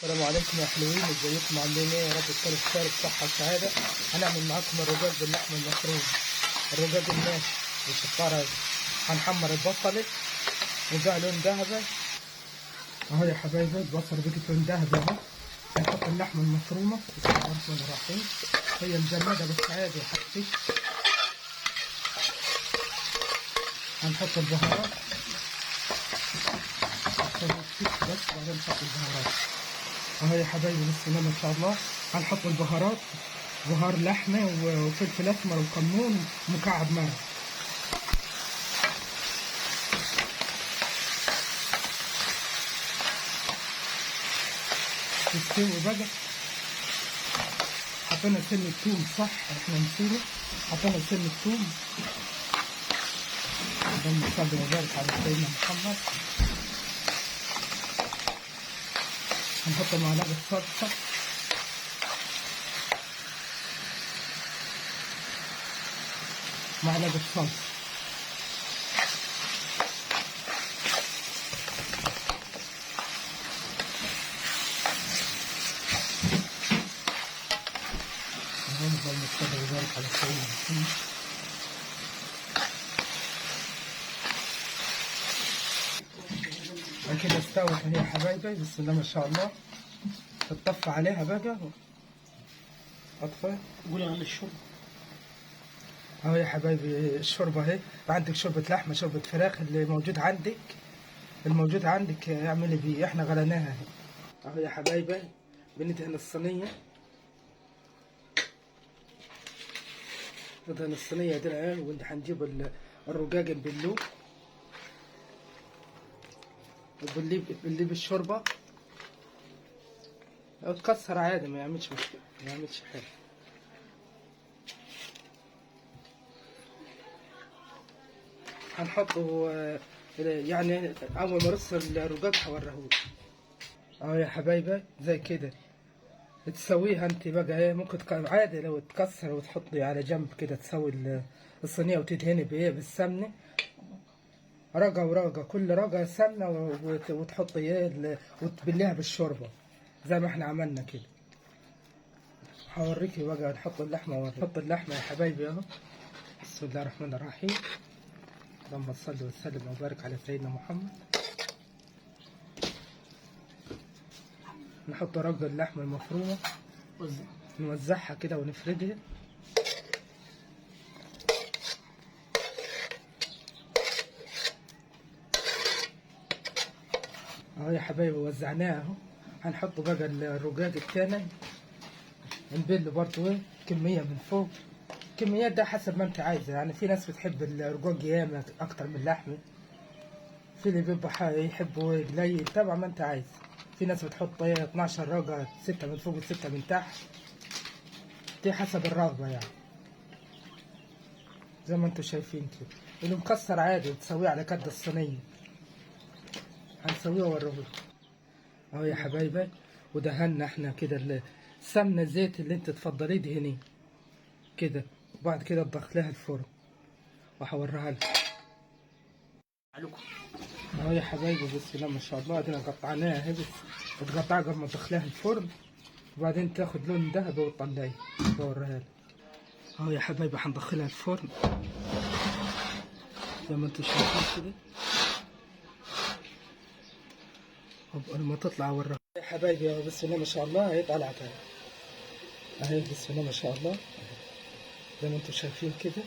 السلام عليكم يا حلوين، ازيكم عاملين ايه؟ يا رب تكونوا بخير بصحة وسعادة. هنعمل معاكم الرجاج باللحمة المفرومة، الرجاج الناشف بالشطارة. هنحمر البصلة وده لون ذهبي اهو يا حبايبي، البصل بقت لون ذهبي اهو. هنحط اللحمة المفرومة بسم الله الرحمن الرحيم، هي مجمدة بس عادي يا حبيبتي. هنحط البهارات بس بعدين نحط البهارات اهو يا حبايبي. بسم الله ما شاء الله. هنحط البهارات، بهار لحمه وفلفل اسمر وكمون ومكعب مرق. تستوي بقى. حطينا سن الثوم، صح احنا نسينا، حطينا سن الثوم. اللهم صل وبارك على سيدنا محمد. هنحط معلقه صلصه، معلقه صلصه اللهم صل وبارك على سيدنا محمد. كده استوت اهي يا حبايبي، بسم الله ما شاء الله. تطفى عليها بقى، اطفي. قولي عن الشرب اهو يا حبايبي الشوربه اهي. عندك شوربه لحمه، شوربه فراخ، اللي موجود عندك الموجود عندك اعملي بيه، احنا غليناها اهو يا حبايبي. بندهن الصينيه، ندهن الصينيه دي اهي، وهنجيب الرقاق نبلوه وبنليب الشوربه. او تكسر عادي، ما يعملش مشكله، ما يعملش حاجه. هنحطه يعني اول ما رص الرقاق هوريهولك اهو يا حبايبي. زي كده تسويها انت بقى ايه. ممكن عادي لو تكسر وتحطي على جنب كده، تسوي الصينيه وتدهني بايه، بالسمنه، رقه ورقه، كل رقه سمنه وتحطي ايه وتبليها بالشوربه زي ما احنا عملنا كده. هوريكي بقى. نحط اللحمه، نحط اللحمه يا حبايبي اهو. بسم الله الرحمن الرحيم. اللهم صل وسلم وبارك على سيدنا محمد. نحط رق اللحمه المفرومه، نوزعها كده ونفردها اهو يا حبايبي. وزعناها اهو. هنحط بقى الرقاق التاني، نبله برضه ايه كميه من فوق. الكميات ده حسب ما انت عايزه، يعني في ناس بتحب الرقاق ياما اكتر من اللحمه، في اللي بيبقى يحبه قليل، طبعا ما انت عايز. في ناس بتحط ايه 12 رقه، 6 من فوق و6 من تحت، دي حسب الرغبه يعني، زي ما انتم شايفين كده. اللي مكسر عادي تسويه على قد الصينيه، هنسويه واوريهولك اهو يا حبايبي. ودهنا احنا كده السمنه، الزيت اللي انت تفضليه دهنيه كده، وبعد كده تدخليها الفرن وهوريها لك اهو يا حبايبي. بسم الله ما شاء الله. ادينا قطعناها اهي، بس تقطعها قبل ما تدخليها الفرن، وبعدين تاخد لون ذهبي وتطلعيها بوريها لك اهو يا حبايبي. هندخلها الفرن زي ما انتم شايفين كده، لما تطلع اوريها يا حبايبي اهو. بسم الله ما شاء الله. اهي طلعت اهي، بسم الله ما شاء الله، زي ما انتم شايفين كده.